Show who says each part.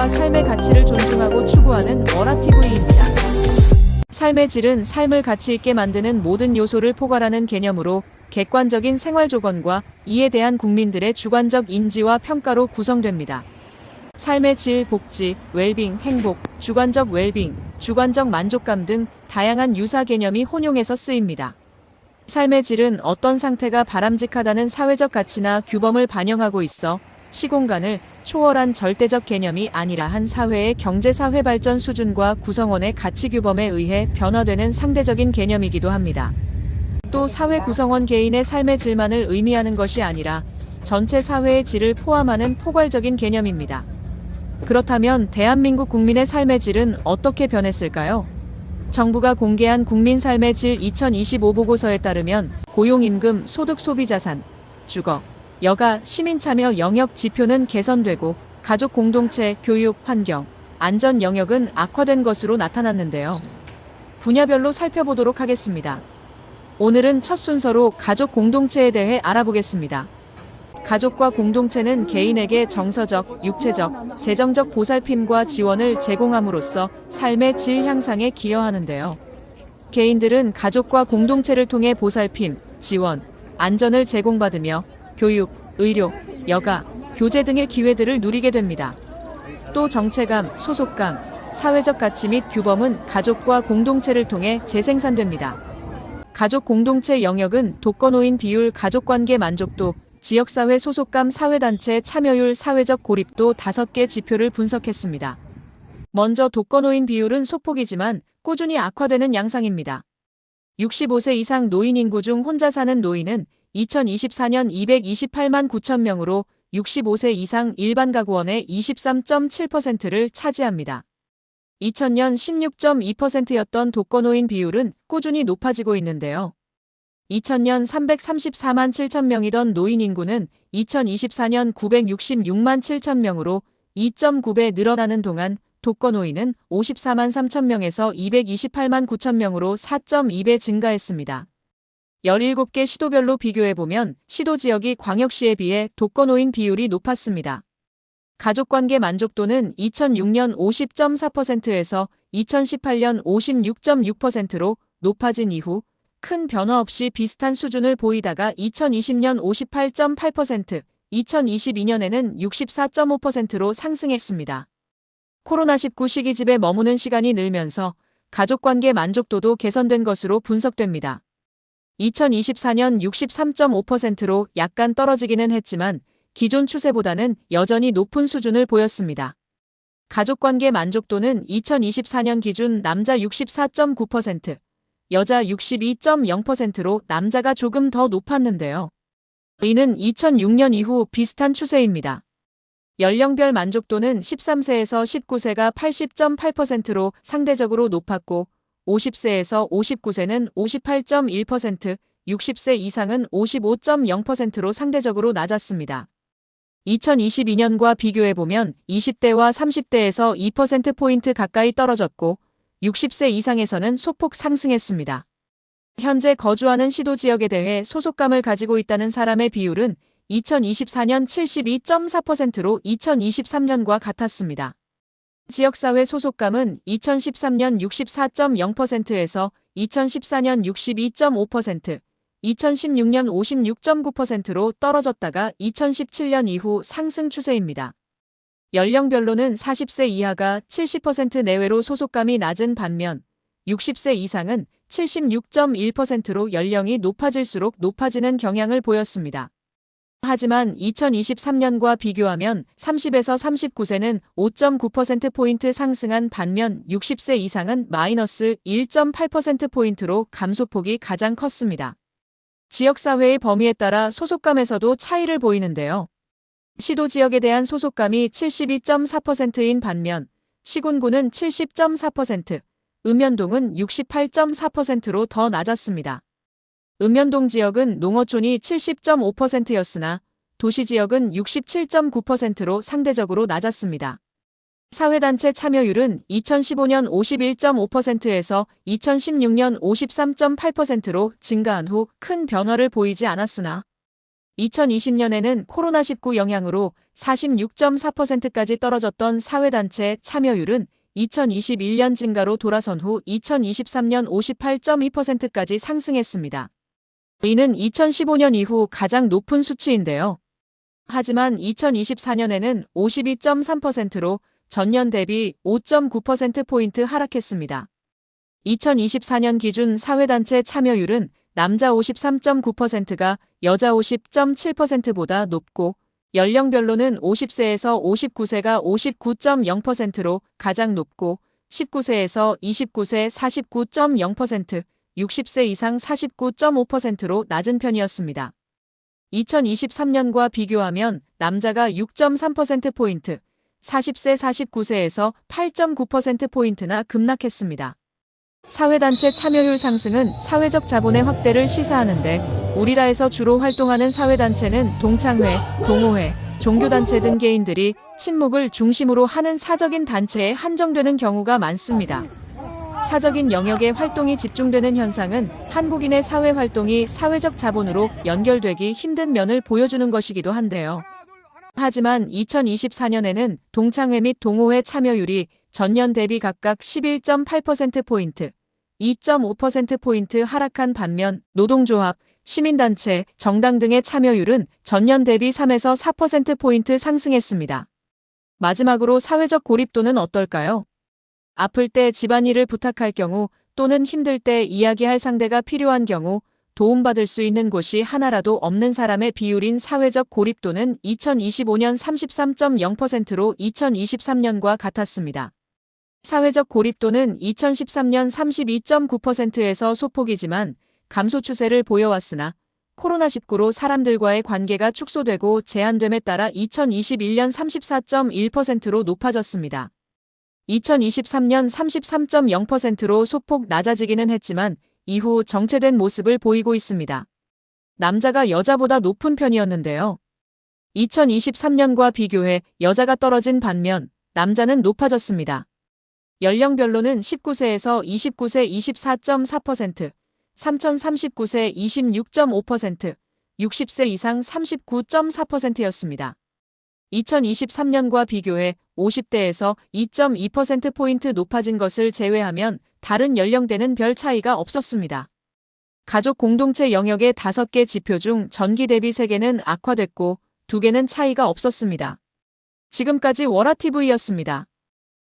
Speaker 1: 삶과 삶의 가치를 존중하고 추구하는 워라TV입니다. 삶의 질은 삶을 가치 있게 만드는 모든 요소를 포괄하는 개념으로 객관적인 생활 조건과 이에 대한 국민들의 주관적 인지와 평가로 구성됩니다. 삶의 질, 복지, 웰빙, 행복, 주관적 웰빙, 주관적 만족감 등 다양한 유사 개념이 혼용해서 쓰입니다. 삶의 질은 어떤 상태가 바람직하다는 사회적 가치나 규범을 반영하고 있어 시공간을 초월한 절대적 개념이 아니라 한 사회의 경제-사회 발전 수준과 구성원의 가치 규범에 의해 변화되는 상대적인 개념이기도 합니다. 또 사회 구성원 개인의 삶의 질만을 의미하는 것이 아니라 전체 사회의 질을 포함하는 포괄적인 개념입니다. 그렇다면 대한민국 국민의 삶의 질은 어떻게 변했을까요? 정부가 공개한 국민 삶의 질 2025 보고서에 따르면 고용임금, 소득, 소비자산, 주거, 여가, 시민참여 영역 지표는 개선되고 가족 공동체, 교육, 환경, 안전 영역은 악화된 것으로 나타났는데요. 분야별로 살펴보도록 하겠습니다. 오늘은 첫 순서로 가족 공동체에 대해 알아보겠습니다. 가족과 공동체는 개인에게 정서적, 육체적, 재정적 보살핌과 지원을 제공함으로써 삶의 질 향상에 기여하는데요. 개인들은 가족과 공동체를 통해 보살핌, 지원, 안전을 제공받으며 교육, 의료, 여가, 교제 등의 기회들을 누리게 됩니다. 또 정체감, 소속감, 사회적 가치 및 규범은 가족과 공동체를 통해 재생산됩니다. 가족 공동체 영역은 독거노인 비율, 가족관계 만족도, 지역사회 소속감, 사회단체 참여율, 사회적 고립도 5개 지표를 분석했습니다. 먼저 독거노인 비율은 소폭이지만 꾸준히 악화되는 양상입니다. 65세 이상 노인 인구 중 혼자 사는 노인은 2024년 228만 9천 명으로 65세 이상 일반 가구원의 23.7%를 차지합니다. 2000년 16.2%였던 독거노인 비율은 꾸준히 높아지고 있는데요. 2000년 334만 7천 명이던 노인 인구는 2024년 966만 7천 명으로 2.9배 늘어나는 동안 독거노인은 54만 3천 명에서 228만 9천 명으로 4.2배 증가했습니다. 17개 시도별로 비교해보면 시도 지역이 광역시에 비해 독거노인 비율이 높았습니다. 가족관계 만족도는 2006년 50.4%에서 2018년 56.6%로 높아진 이후 큰 변화 없이 비슷한 수준을 보이다가 2020년 58.8%, 2022년에는 64.5%로 상승했습니다. 코로나19 시기집에 머무는 시간이 늘면서 가족관계 만족도도 개선된 것으로 분석됩니다. 2024년 63.5%로 약간 떨어지기는 했지만 기존 추세보다는 여전히 높은 수준을 보였습니다. 가족관계 만족도는 2024년 기준 남자 64.9%, 여자 62.0%로 남자가 조금 더 높았는데요. 이는 2006년 이후 비슷한 추세입니다. 연령별 만족도는 13세에서 19세가 80.8%로 상대적으로 높았고 50세에서 59세는 58.1%, 60세 이상은 55.0%로 상대적으로 낮았습니다. 2022년과 비교해보면 20대와 30대에서 2%포인트 가까이 떨어졌고 60세 이상에서는 소폭 상승했습니다. 현재 거주하는 시도 지역에 대해 소속감을 가지고 있다는 사람의 비율은 2024년 72.4%로 2023년과 같았습니다. 지역사회 소속감은 2013년 64.0%에서 2014년 62.5%, 2016년 56.9%로 떨어졌다가 2017년 이후 상승 추세입니다. 연령별로는 40세 이하가 70% 내외로 소속감이 낮은 반면 60세 이상은 76.1%로 연령이 높아질수록 높아지는 경향을 보였습니다. 하지만 2023년과 비교하면 30에서 39세는 5.9%포인트 상승한 반면 60세 이상은 마이너스 1.8%포인트로 감소폭이 가장 컸습니다. 지역사회의 범위에 따라 소속감에서도 차이를 보이는데요. 시도 지역에 대한 소속감이 72.4%인 반면 시군구는 70.4%, 읍면동은 68.4%로 더 낮았습니다. 읍면동 지역은 농어촌이 70.5%였으나 도시지역은 67.9%로 상대적으로 낮았습니다. 사회단체 참여율은 2015년 51.5%에서 2016년 53.8%로 증가한 후 큰 변화를 보이지 않았으나 2020년에는 코로나19 영향으로 46.4%까지 떨어졌던 사회단체 참여율은 2021년 증가로 돌아선 후 2023년 58.2%까지 상승했습니다. 이는 2015년 이후 가장 높은 수치인데요. 하지만 2024년에는 52.3%로 전년 대비 5.9%포인트 하락했습니다. 2024년 기준 사회단체 참여율은 남자 53.9%가 여자 50.7%보다 높고 연령별로는 50세에서 59세가 59.0%로 가장 높고 19세에서 29세 49.0%, 60세 이상 49.5%로 낮은 편이었습니다. 2023년과 비교하면 남자가 6.3%포인트, 40세 49세에서 8.9%포인트나 급락했습니다. 사회단체 참여율 상승은 사회적 자본의 확대를 시사하는데 우리라에서 주로 활동하는 사회단체는 동창회, 동호회, 종교단체 등 개인들이 친목을 중심으로 하는 사적인 단체에 한정되는 경우가 많습니다. 사적인 영역의 활동이 집중되는 현상은 한국인의 사회활동이 사회적 자본으로 연결되기 힘든 면을 보여주는 것이기도 한데요. 하지만 2024년에는 동창회 및 동호회 참여율이 전년 대비 각각 11.8%포인트, 2.5%포인트 하락한 반면 노동조합, 시민단체, 정당 등의 참여율은 전년 대비 3에서 4%포인트 상승했습니다. 마지막으로 사회적 고립도는 어떨까요? 아플 때 집안일을 부탁할 경우 또는 힘들 때 이야기할 상대가 필요한 경우 도움받을 수 있는 곳이 하나라도 없는 사람의 비율인 사회적 고립도는 2025년 33.0%로 2023년과 같았습니다. 사회적 고립도는 2013년 32.9%에서 소폭이지만 감소 추세를 보여왔으나 코로나19로 사람들과의 관계가 축소되고 제한됨에 따라 2021년 34.1%로 높아졌습니다. 2023년 33.0%로 소폭 낮아지기는 했지만 이후 정체된 모습을 보이고 있습니다. 남자가 여자보다 높은 편이었는데요. 2023년과 비교해 여자가 떨어진 반면 남자는 높아졌습니다. 연령별로는 19세에서 29세 24.4%, 3039세 26.5%, 60세 이상 39.4%였습니다. 2023년과 비교해 50대에서 2.2%포인트 높아진 것을 제외하면 다른 연령대는 별 차이가 없었습니다. 가족 공동체 영역의 5개 지표 중 전기 대비 3개는 악화됐고 2개는 차이가 없었습니다. 지금까지 워라TV였습니다.